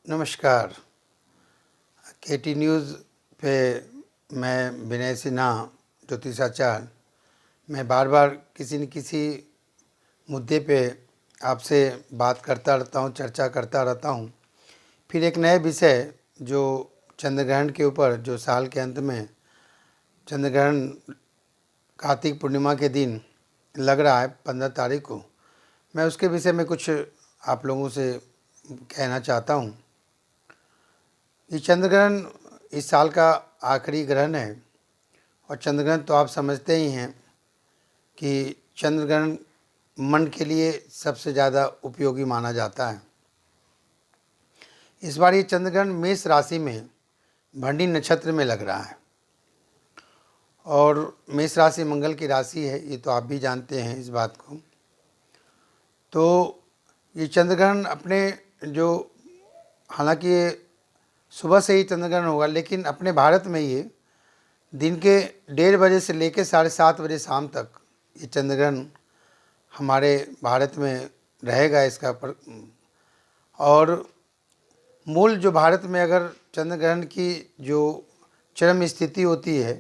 नमस्कार। केटी न्यूज़ पे मैं विनय सिन्हा ज्योतिषाचार्य। मैं बार बार किसी न किसी मुद्दे पे आपसे बात करता रहता हूँ, चर्चा करता रहता हूँ। फिर एक नए विषय जो चंद्रग्रहण के ऊपर, जो साल के अंत में चंद्रग्रहण कार्तिक पूर्णिमा के दिन लग रहा है 15 तारीख को, मैं उसके विषय में कुछ आप लोगों से कहना चाहता हूँ। ये चंद्रग्रहण इस साल का आखिरी ग्रहण है और चंद्रग्रहण तो आप समझते ही हैं कि चंद्रग्रहण मन के लिए सबसे ज़्यादा उपयोगी माना जाता है। इस बार ये चंद्रग्रहण मेष राशि में भरणी नक्षत्र में लग रहा है और मेष राशि मंगल की राशि है, ये तो आप भी जानते हैं इस बात को। तो ये चंद्रग्रहण अपने जो, हालांकि ये सुबह से ही चंद्रग्रहण होगा, लेकिन अपने भारत में ये दिन के 1:30 बजे से लेकर 7:30 बजे शाम तक ये चंद्रग्रहण हमारे भारत में रहेगा इसका और मूल जो भारत में अगर चंद्रग्रहण की जो चरम स्थिति होती है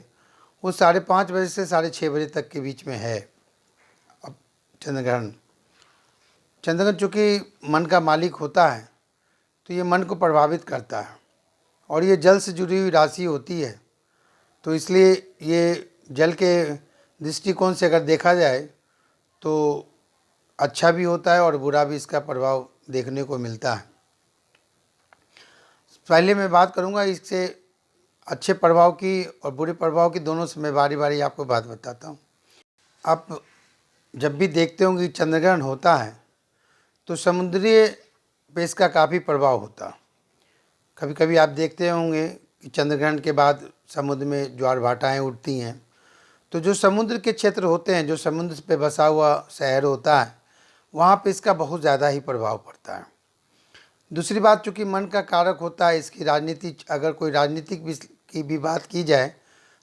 वो 5:30 बजे से 6:30 बजे तक के बीच में है। अब चंद्रग्रहण चूँकि मन का मालिक होता है तो ये मन को प्रभावित करता है और ये जल से जुड़ी हुई राशि होती है, तो इसलिए ये जल के दृष्टिकोण से अगर देखा जाए तो अच्छा भी होता है और बुरा भी इसका प्रभाव देखने को मिलता है। पहले मैं बात करूंगा इससे अच्छे प्रभाव की और बुरे प्रभाव की, दोनों से मैं बारी बारी आपको बात बताता हूँ। आप जब भी देखते होंगे चंद्रग्रहण होता है तो समुद्रीय पे इसका काफ़ी प्रभाव होता। कभी कभी आप देखते होंगे कि चंद्रग्रहण के बाद समुद्र में ज्वार भाटाएँ उठती हैं, तो जो समुद्र के क्षेत्र होते हैं, जो समुद्र पे बसा हुआ शहर होता है, वहाँ पे इसका बहुत ज़्यादा ही प्रभाव पड़ता है। दूसरी बात, चूँकि मन का कारक होता है, इसकी राजनीति, अगर कोई राजनीतिक की भी बात की जाए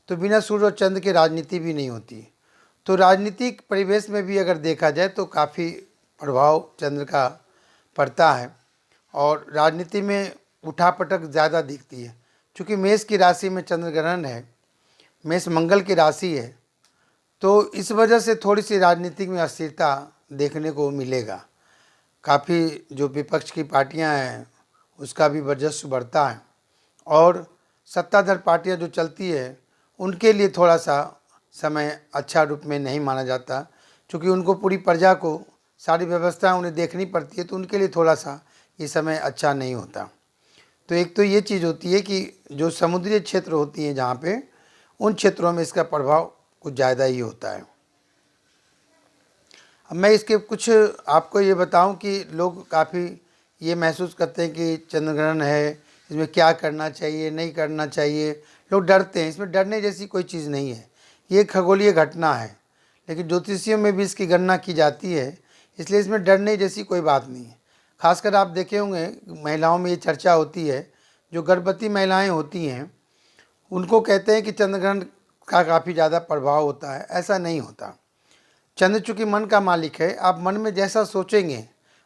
तो बिना सूर्य और चंद्र के राजनीति भी नहीं होती। तो राजनीतिक परिवेश में भी अगर देखा जाए तो काफ़ी प्रभाव चंद्र का पड़ता है और राजनीति में उठापटक ज़्यादा दिखती है। चूँकि मेष की राशि में चंद्रग्रहण है, मेष मंगल की राशि है, तो इस वजह से थोड़ी सी राजनीतिक में अस्थिरता देखने को मिलेगा। काफ़ी जो विपक्ष की पार्टियां हैं उसका भी वर्चस्व बढ़ता है और सत्ताधार पार्टियां जो चलती है उनके लिए थोड़ा सा समय अच्छा रूप में नहीं माना जाता, क्योंकि उनको पूरी प्रजा को सारी व्यवस्था उन्हें देखनी पड़ती है, तो उनके लिए थोड़ा सा ये समय अच्छा नहीं होता। तो एक तो ये चीज़ होती है कि जो समुद्री क्षेत्र होती हैं जहाँ पे, उन क्षेत्रों में इसका प्रभाव कुछ ज़्यादा ही होता है। अब मैं इसके कुछ आपको ये बताऊं कि लोग काफ़ी ये महसूस करते हैं कि चंद्रग्रहण है, इसमें क्या करना चाहिए, नहीं करना चाहिए। लोग डरते हैं। इसमें डरने जैसी कोई चीज़ नहीं है, ये खगोलीय घटना है, लेकिन ज्योतिषियों में भी इसकी गणना की जाती है, इसलिए इसमें डरने जैसी कोई बात नहीं है। खासकर आप देखे होंगे महिलाओं में ये चर्चा होती है, जो गर्भवती महिलाएं होती हैं उनको कहते हैं कि चंद्रग्रहण का काफ़ी ज़्यादा प्रभाव होता है। ऐसा नहीं होता। चंद्र चूँकि मन का मालिक है, आप मन में जैसा सोचेंगे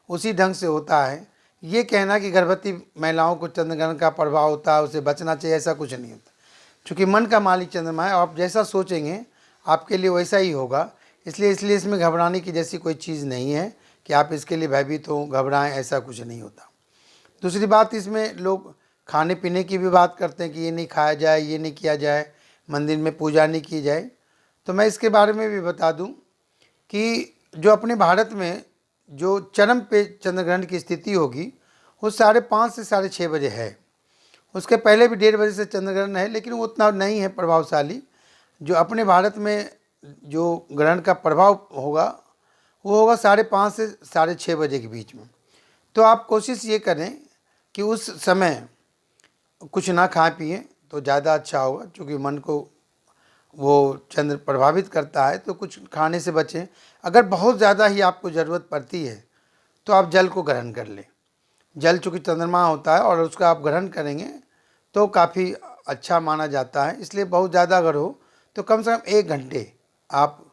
उसी ढंग से होता है। ये कहना कि गर्भवती महिलाओं को चंद्रग्रहण का प्रभाव होता है, उसे बचना चाहिए, ऐसा कुछ नहीं होता। चूँकि मन का मालिक चंद्रमा है, आप जैसा सोचेंगे आपके लिए वैसा ही होगा। इसलिए इसमें घबराने की जैसी कोई चीज़ नहीं है कि आप इसके लिए भयभीत हो, घबराएं, ऐसा कुछ नहीं होता। दूसरी बात, इसमें लोग खाने पीने की भी बात करते हैं कि ये नहीं खाया जाए, ये नहीं किया जाए, मंदिर में पूजा नहीं की जाए। तो मैं इसके बारे में भी बता दूं कि जो अपने भारत में जो चरम पे चंद्रग्रहण की स्थिति होगी वो 5:30 से 6:30 बजे है। उसके पहले भी 1:30 बजे से चंद्रग्रहण है, लेकिन वो उतना नहीं है प्रभावशाली। जो अपने भारत में जो ग्रहण का प्रभाव होगा वो होगा 5:30 से 6:30 बजे के बीच में। तो आप कोशिश ये करें कि उस समय कुछ ना खाएं पिएं तो ज़्यादा अच्छा होगा, क्योंकि मन को वो चंद्र प्रभावित करता है। तो कुछ खाने से बचें। अगर बहुत ज़्यादा ही आपको ज़रूरत पड़ती है तो आप जल को ग्रहण कर लें। जल चूँकि चंद्रमा होता है और उसका आप ग्रहण करेंगे तो काफ़ी अच्छा माना जाता है। इसलिए बहुत ज़्यादा अगर हो तो कम से कम 1 घंटे आप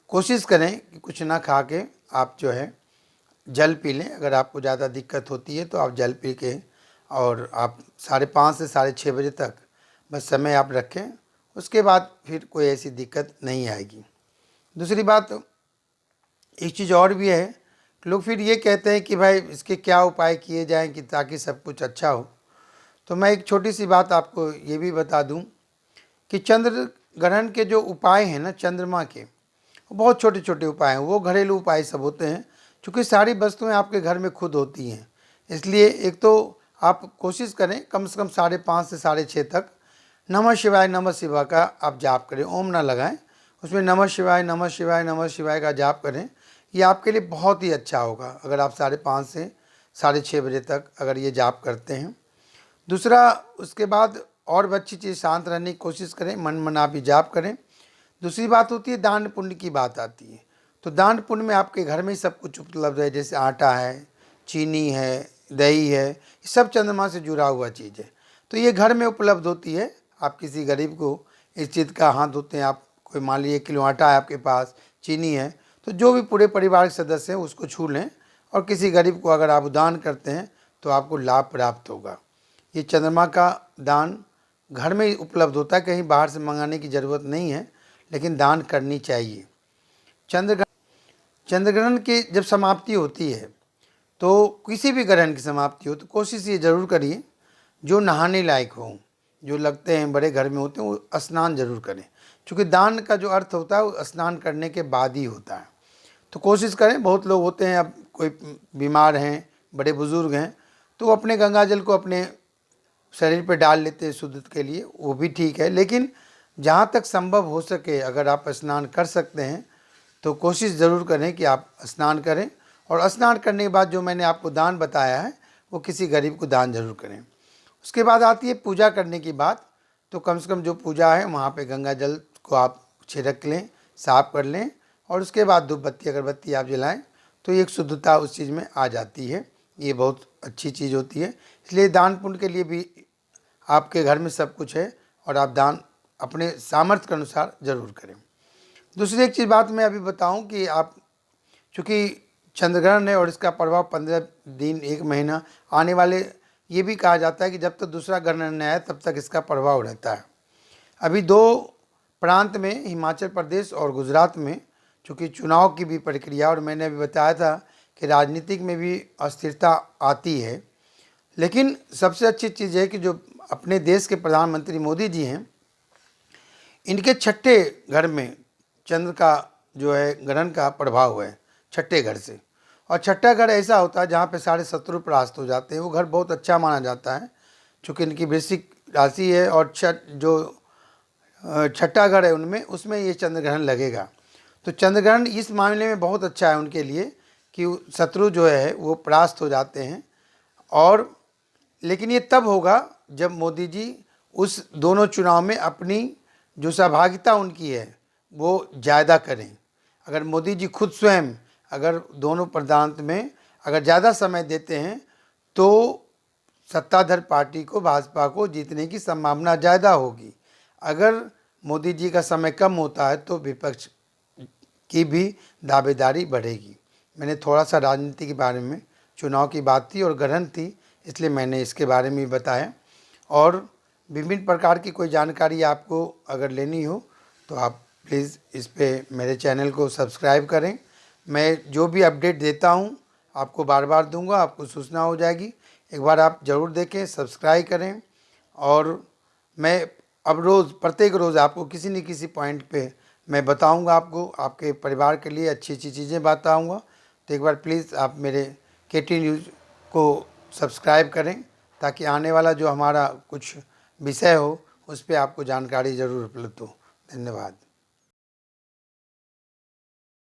कोशिश करें कि कुछ ना खा के आप जो है जल पी लें। अगर आपको ज़्यादा दिक्कत होती है तो आप जल पी के और आप 5:30 से 6:30 बजे तक बस समय आप रखें, उसके बाद फिर कोई ऐसी दिक्कत नहीं आएगी। दूसरी बात, एक चीज़ और भी है, लोग फिर ये कहते हैं कि भाई इसके क्या उपाय किए जाएं कि ताकि सब कुछ अच्छा हो। तो मैं एक छोटी सी बात आपको ये भी बता दूं कि चंद्र ग्रहण के जो उपाय हैं ना चंद्रमा के, वो बहुत छोटे छोटे उपाय हैं, वो घरेलू उपाय सब होते हैं। क्योंकि सारी वस्तुएं आपके घर में खुद होती हैं, इसलिए एक तो आप कोशिश करें कम से कम 5:30 से 6:30 तक नमः शिवाय का आप जाप करें। ओम ना लगाएं, उसमें नमः शिवाय नमः शिवाय नमः शिवाय का जाप करें। ये आपके लिए बहुत ही अच्छा होगा अगर आप 5:30 से 6:30 बजे तक अगर ये जाप करते हैं। दूसरा, उसके बाद और भी अच्छी चीज़, शांत रहने की कोशिश करें, मन मना भी जाप करें। दूसरी बात होती है दान पुण्य की बात आती है। तो दान पुण्य में आपके घर में ही सब कुछ उपलब्ध है, जैसे आटा है, चीनी है, दही है, ये सब चंद्रमा से जुड़ा हुआ चीज़ है। तो ये घर में उपलब्ध होती है। आप किसी गरीब को इस चीज़ का हाथ धोते हैं, आप कोई मान लीजिए 1 किलो आटा है आपके पास, चीनी है, तो जो भी पूरे परिवार के सदस्य हैं उसको छू लें और किसी गरीब को अगर आप दान करते हैं तो आपको लाभ प्राप्त होगा। ये चंद्रमा का दान घर में ही उपलब्ध होता है, कहीं बाहर से मंगाने की ज़रूरत नहीं है, लेकिन दान करनी चाहिए। चंद्रग्रहण की जब समाप्ति होती है, तो किसी भी ग्रहण की समाप्ति हो तो कोशिश ये ज़रूर करिए जो नहाने लायक हो, जो लगते हैं बड़े घर में होते हैं, वो स्नान जरूर करें। क्योंकि दान का जो अर्थ होता है वो स्नान करने के बाद ही होता है। तो कोशिश करें, बहुत लोग होते हैं, अब कोई बीमार हैं, बड़े बुज़ुर्ग हैं, तो वो अपने गंगा जल को अपने शरीर पे डाल लेते हैं शुद्ध के लिए, वो भी ठीक है। लेकिन जहाँ तक संभव हो सके अगर आप स्नान कर सकते हैं तो कोशिश ज़रूर करें कि आप स्नान करें, और स्नान करने के बाद जो मैंने आपको दान बताया है वो किसी गरीब को दान जरूर करें। उसके बाद आती है पूजा करने की बात। तो कम से कम जो पूजा है वहाँ पे गंगा जल को आप छिड़क लें, साफ कर लें, और उसके बाद धूप बत्ती अगरबत्ती आप जलाएं, तो एक शुद्धता उस चीज़ में आ जाती है। ये बहुत अच्छी चीज़ होती है। इसलिए दान पुण्य के लिए भी आपके घर में सब कुछ है और आप दान अपने सामर्थ्य के अनुसार ज़रूर करें। दूसरी एक चीज़ बात मैं अभी बताऊं कि आप, चूँकि चंद्रग्रहण है और इसका प्रभाव 15 दिन 1 महीना आने वाले, ये भी कहा जाता है कि जब तक दूसरा ग्रहण नहीं आए तब तक इसका प्रभाव रहता है। अभी 2 प्रांत में, हिमाचल प्रदेश और गुजरात में, चूँकि चुनाव की भी प्रक्रिया, और मैंने अभी बताया था कि राजनीतिक में भी अस्थिरता आती है। लेकिन सबसे अच्छी चीज़ है कि जो अपने देश के प्रधानमंत्री मोदी जी हैं, इनके 6ठे घर में चंद्र का जो है ग्रहण का प्रभाव है, 6ठे घर से। और 6ठा घर ऐसा होता है जहाँ पे सारे शत्रु परास्त हो जाते हैं। वो घर बहुत अच्छा माना जाता है, चूँकि इनकी वृश्चिक राशि है और जो 6ठा घर है उनमें, उसमें ये चंद्र ग्रहण लगेगा। तो चंद्र ग्रहण इस मामले में बहुत अच्छा है उनके लिए कि शत्रु जो है वो परास्त हो जाते हैं। और लेकिन ये तब होगा जब मोदी जी उस दोनों चुनाव में अपनी जो सहभागिता उनकी है वो ज़्यादा करें। अगर मोदी जी खुद स्वयं अगर दोनों प्रांत में अगर ज़्यादा समय देते हैं तो सत्ताधारी पार्टी को, भाजपा को जीतने की संभावना ज़्यादा होगी। अगर मोदी जी का समय कम होता है तो विपक्ष की भी दावेदारी बढ़ेगी। मैंने थोड़ा सा राजनीति के बारे में, चुनाव की बात थी और ग्रहण थी, इसलिए मैंने इसके बारे में बताया। और विभिन्न प्रकार की कोई जानकारी आपको अगर लेनी हो तो आप प्लीज़ इस पे मेरे चैनल को सब्सक्राइब करें। मैं जो भी अपडेट देता हूँ आपको बार बार दूंगा, आपको सूचना हो जाएगी। एक बार आप ज़रूर देखें, सब्सक्राइब करें। और मैं अब प्रत्येक रोज़ आपको किसी न किसी पॉइंट पे मैं बताऊंगा, आपको आपके परिवार के लिए अच्छी अच्छी चीज़ें बताऊंगा। तो एक बार प्लीज़ आप मेरे KT न्यूज़ को सब्सक्राइब करें ताकि आने वाला जो हमारा कुछ विषय हो उस पर आपको जानकारी ज़रूर उपलब्ध हो। धन्यवाद।